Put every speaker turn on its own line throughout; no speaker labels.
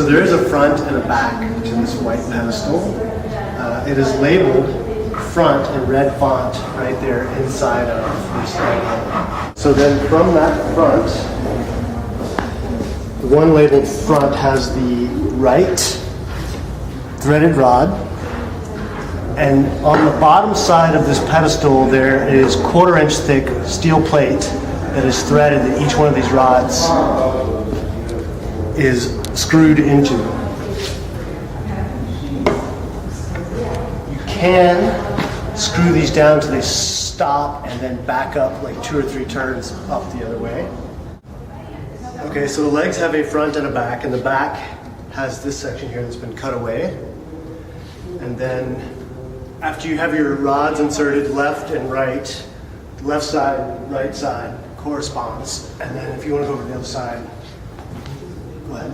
So there is a front and a back to this white pedestal. It is labeled front in red font right there inside of this thing. So then from that front, the one labeled front has the right threaded rod, and on the bottom side of this pedestal there is 1/4 inch thick steel plate that is threaded that each one of these rods is screwed into. You can screw these down till they stop and then back up like 2 or 3 turns up the other way. Okay, so the legs have a front and a back, and the back has this section here that's been cut away. And then after you have your rods inserted left and right, left side, right side corresponds. And then if you want to go over to the other side, go ahead.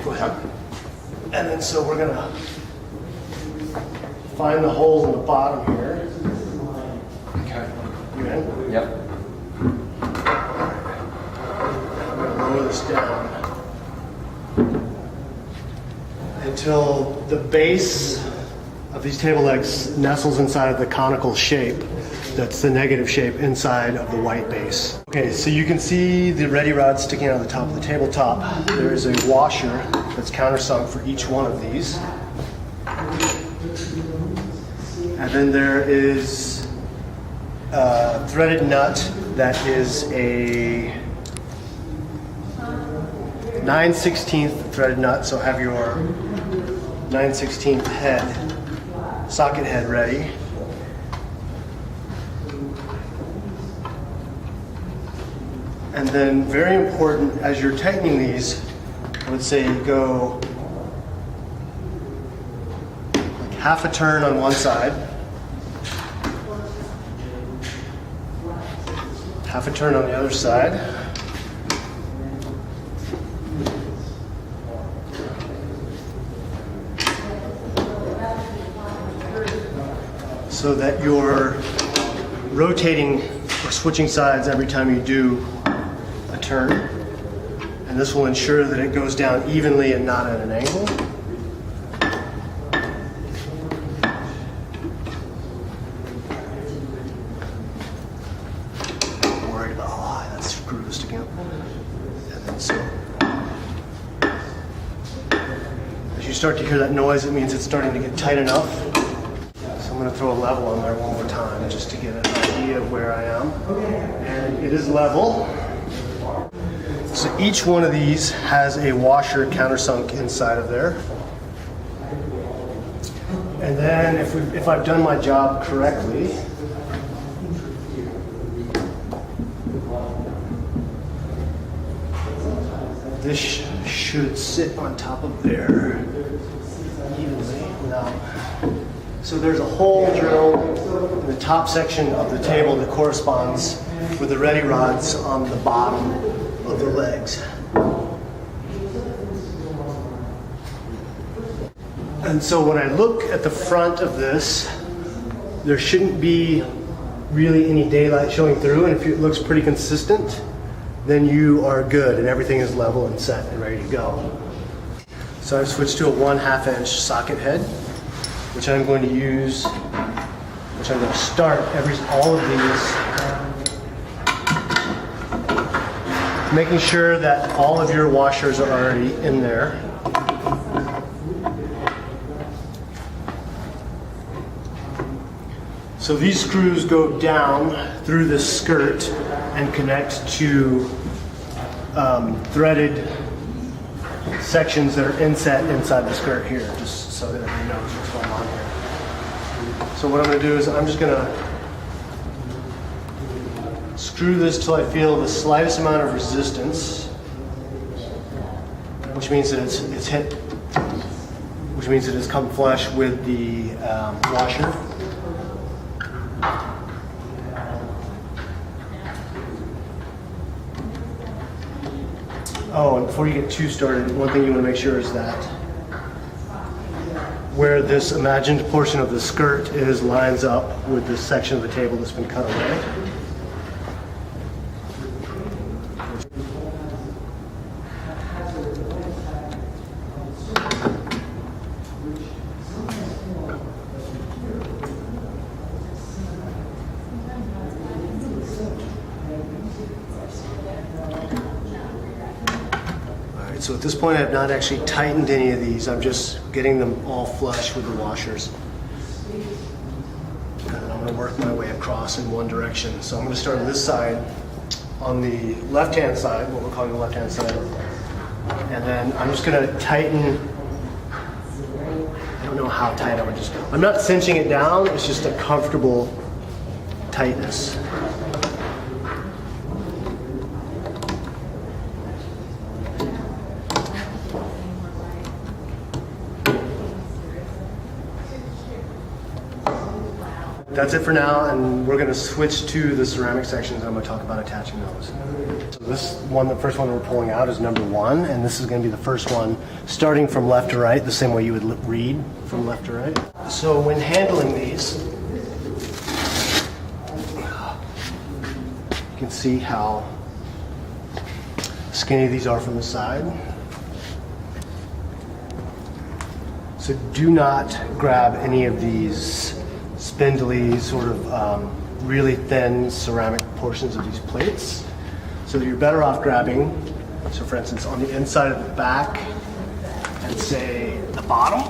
Go ahead. And then so we're gonna find the holes in the bottom here.
Okay.
You in?
Yep.
I'm gonna lower this down until the base of these table legs nestles inside of the conical shape. That's the negative shape inside of the white base. Okay, so you can see the ready rod sticking out of the top of the tabletop. There is a washer that's countersunk for each one of these. And then there is a threaded nut that is a 9/16 threaded nut, so have your 9/16 head, socket head ready. And then very important, as you're tightening these, I would say go like half a turn on one side, half a turn on the other side, so that you're rotating or switching sides every time you do a turn, and this will ensure that it goes down evenly and not at an angle. I'm worried about how high that screw is sticking up. And then so, as you start to hear that noise, it means it's starting to get tight enough. So I'm going to throw a level on there one more time just to get an idea of where I am. And it is level. So each one of these has a washer countersunk inside of there. And then if I've done my job correctly, this should sit on top of there evenly. Now, so there's a hole drilled in the top section of the table that corresponds with the ready rods on the bottom of the legs. And so when I look at the front of this, there shouldn't be really any daylight showing through, and if it looks pretty consistent, then you are good and everything is level and set and ready to go. So I've switched to a 1/2 inch socket head, which I'm going to use, which I'm going to start all of these, making sure that all of your washers are already in there. So these screws go down through this skirt and connect to threaded sections that are inset inside the skirt here, just so that everybody knows what's going on here. So what I'm going to do is I'm just going to screw this till I feel the slightest amount of resistance, which means that it's hit, which means that it's come flush with the washer. Oh, and before you get too started, one thing you want to make sure is that where this imagined portion of the skirt is lines up with this section of the table that's been cut away. this point, I have not actually tightened any of these. I'm just getting them all flush with the washers. And I'm going to work my way across in one direction. So I'm going to start on this side, on the left-hand side, what we're calling the left-hand side. And then I'm just going to tighten. I don't know how tight I would just. I'm not cinching it down. It's just a comfortable tightness. That's it for now, and we're going to switch to the ceramic sections. I'm going to talk about attaching those. So this one, the first one we're pulling out is number 1, and this is going to be the first one starting from left to right, the same way you would read from left to right. So when handling these, you can see how skinny these are from the side. So do not grab any of these spindly, sort of really thin ceramic portions of these plates. So you're better off grabbing, so for instance, on the inside of the back and say the bottom.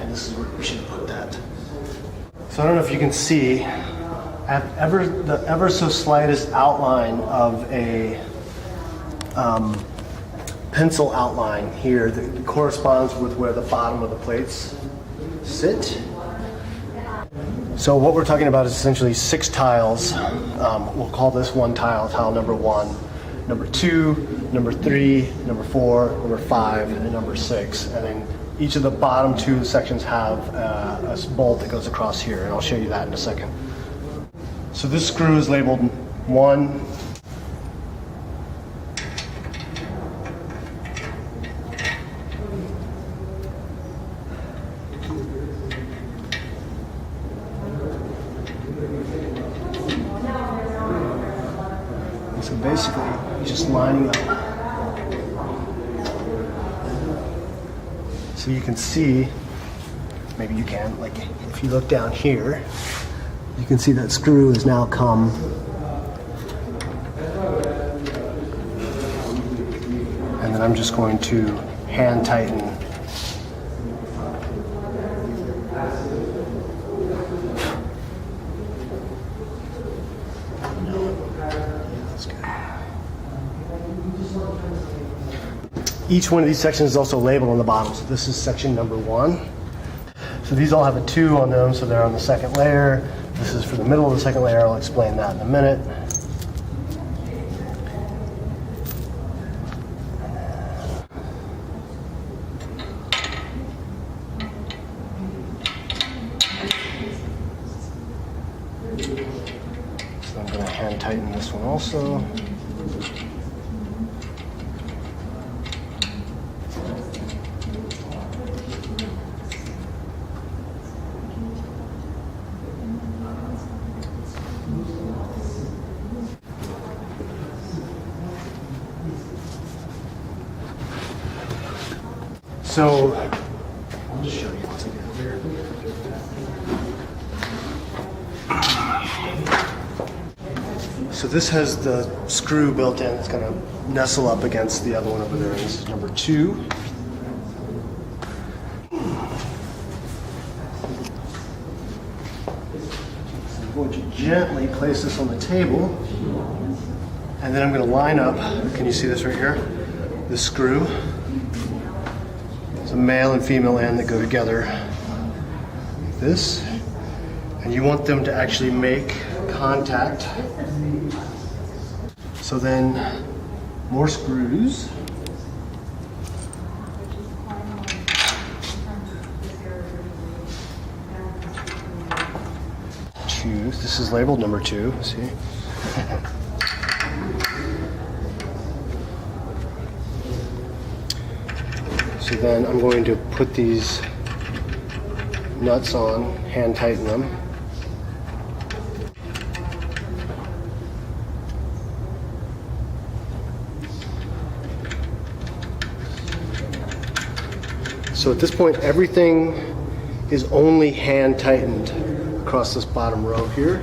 And this is where we should put that. So I don't know if you can see, the ever so slightest outline of a pencil outline here that corresponds with where the bottom of the plates sit. So what we're talking about is essentially 6 tiles. We'll call this one tile, tile number 1, number 2, number 3, number 4, number 5, and number 6. And then each of the bottom 2 sections have a bolt that goes across here, and I'll show you that in a second. So this screw is labeled 1. So basically, you're just lining up. So you can see, maybe you can, like if you look down here, you can see that screw has now come and then I'm just going to hand tighten. Each one of these sections is also labeled on the bottom. So this is section number 1. So these all have a 2 on them, so they're on the second layer. This is for the middle of the second layer. I'll explain that in a minute. So I'm going to hand tighten this one also. So, I'll just show you once I get there. So this has the screw built in. It's going to nestle up against the other one over there. This is number 2. So I'm going to gently place this on the table. And then I'm going to line up, can you see this right here? The screw. It's a male and female end that go together like this, and you want them to actually make contact. So then more screws. This is labeled number 2, see? So then I'm going to put these nuts on, hand tighten them. So at this point, everything is only hand tightened across this bottom row here.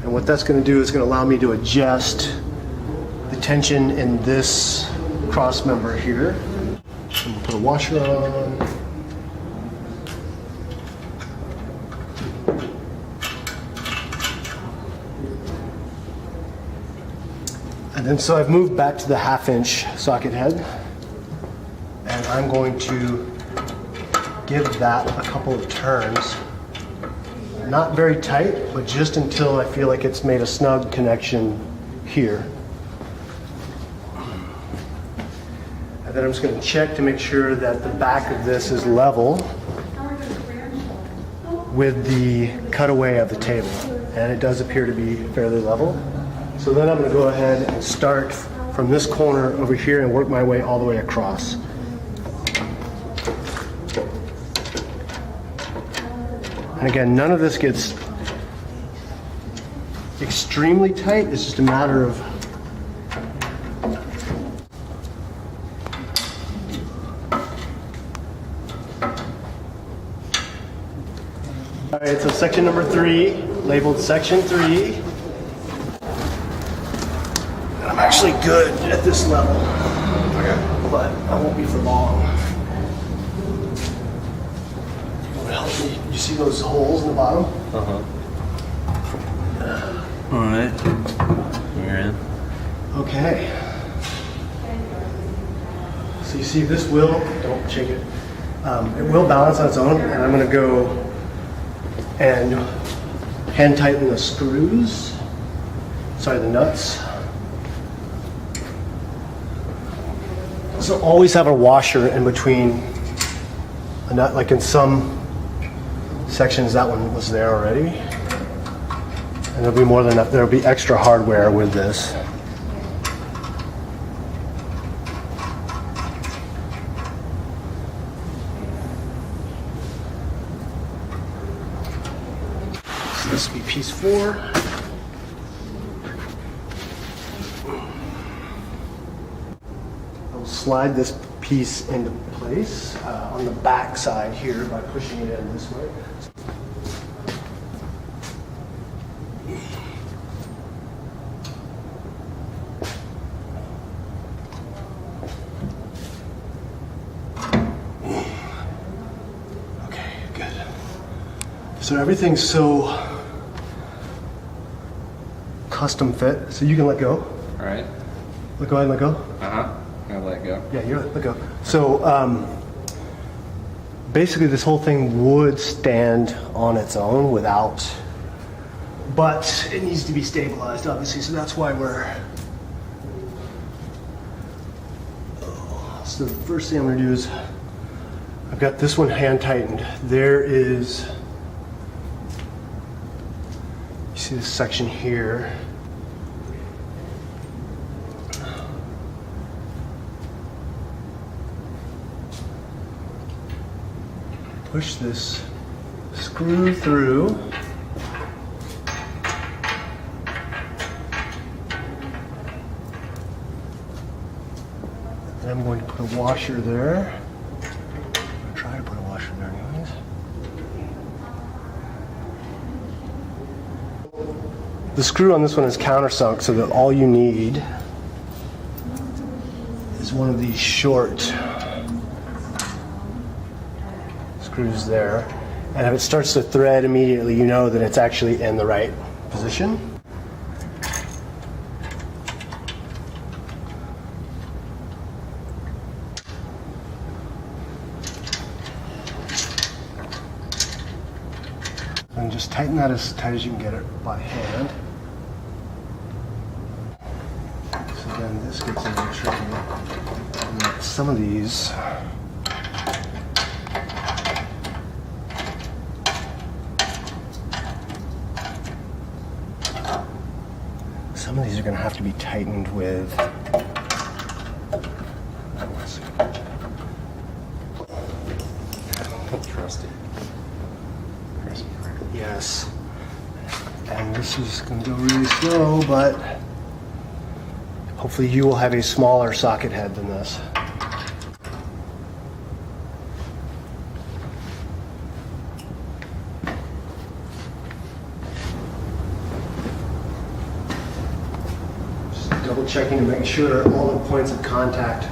And what that's going to do is going to allow me to adjust the tension in this cross member here. I'm gonna put a washer on. And then so I've moved back to the 1/2-inch socket head, and I'm going to give that a couple of turns. Not very tight, but just until I feel like it's made a snug connection here. And then I'm just going to check to make sure that the back of this is level with the cutaway of the table. And it does appear to be fairly level. So then I'm going to go ahead and start from this corner over here and work my way all the way across. And again, none of this gets extremely tight. It's just a matter of all right, so section number 3, labeled section 3. And I'm actually good at this level, but I won't be for long. You see those holes in the bottom?
All right. You're in.
Okay. So you see this will, don't shake it, it will balance on its own, and I'm going to go and hand tighten the screws, the nuts. So always have a washer in between a nut, like in some sections that one was there already. And there'll be more than enough, there'll be extra hardware with this. So this will be piece 4. I'll slide this piece into place on the back side here by pushing it in this way. Okay, good. So everything's so custom fit, so you can let go.
All right.
Go ahead and let go.
I'll let go.
Yeah, you let go. So basically this whole thing would stand on its own without, but it needs to be stabilized obviously, so that's why we're, so the first thing I'm going to do is, I've got this one hand tightened. There is, you see this section here. Push this screw through. And I'm going to put a washer there. I'll try to put a washer there anyways. The screw on this one is countersunk, so that all you need is one of these short screws there, and if it starts to thread immediately, you know that it's actually in the right position. And just tighten that as tight as you can get it by hand. So then this gets a little tricky. And some of these are going to have to be tightened with
Trusty.
yes, and this is going to go really slow, but hopefully you will have a smaller socket head than this. checking to make sure all the points of contact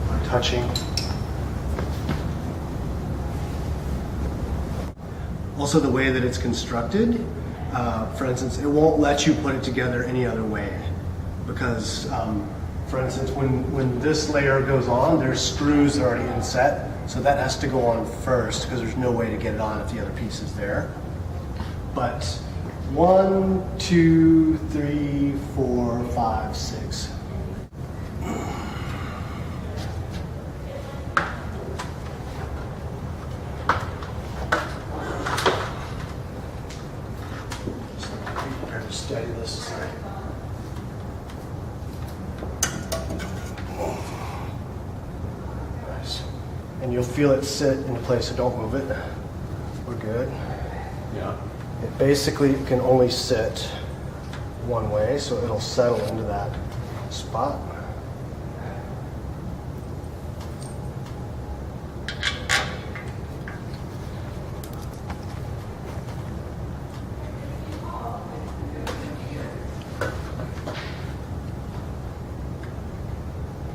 are touching. Also, the way that it's constructed, for instance, it won't let you put it together any other way. Because, for instance, when this layer goes on, there's screws already inset, so that has to go on first because there's no way to get it on if the other piece is there. But 1, 2, 3, 4, 5, 6. Prepare to steady this aside. Nice. And you'll feel it sit in place, so don't move it. We're good.
Yeah.
It basically can only sit one way, so it'll settle into that spot.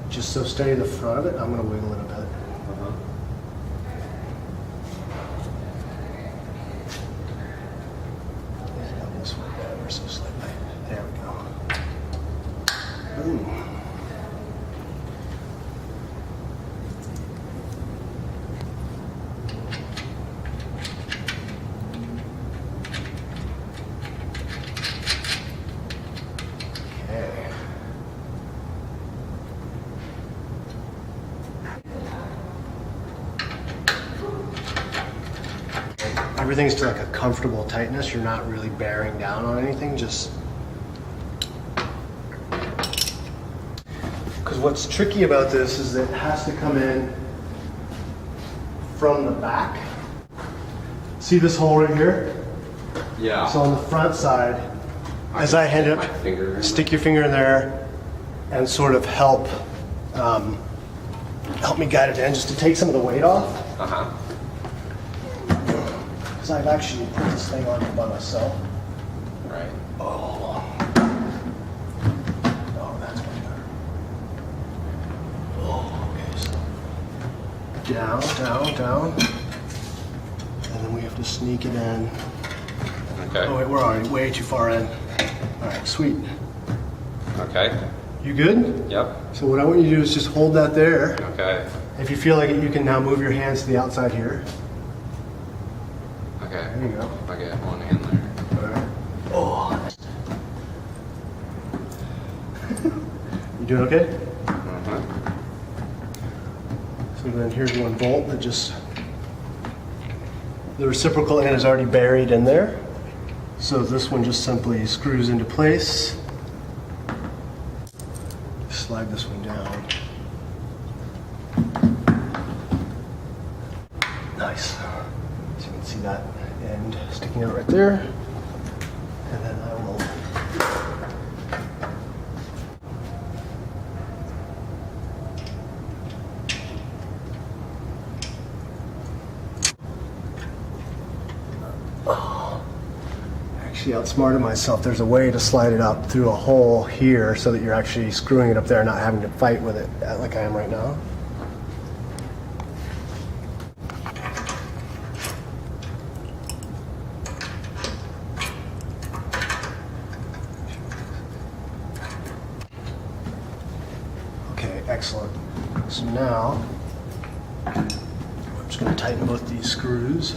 Just so steady the front of it, I'm going to wiggle it a bit. This way ever so slightly. There we go. Boom. Okay. Everything's to like a comfortable tightness. You're not really bearing down on anything, just because what's tricky about this is that it has to come in from the back. See this hole right here?
Yeah.
So on the front side, as I hand
My finger.
it, stick your finger in there and sort of help me guide it in, just to take some of the weight off.
Uh-huh.
Because I've actually put this thing on by myself.
Right.
Oh, that's much better. Oh, okay, so down, down, down. And then we have to sneak it in.
Okay.
Oh wait, we're already way too far in. All right, sweet.
Okay.
You good?
Yep.
So what I want you to do is just hold that there.
Okay.
If you feel like it, you can now move your hands to the outside here.
Okay.
There you go.
I get one hand there.
All right. Oh. You doing okay?
Uh-huh.
So then here's one bolt that just, the reciprocal end is already buried in there. So this one just simply screws into place. Slide this one down. Nice. So you can see that end sticking out right there. And then I will actually outsmarted myself. There's a way to slide it up through a hole here so that you're actually screwing it up there, not having to fight with it like I am right now. Okay, excellent. So now I'm just going to tighten both these screws.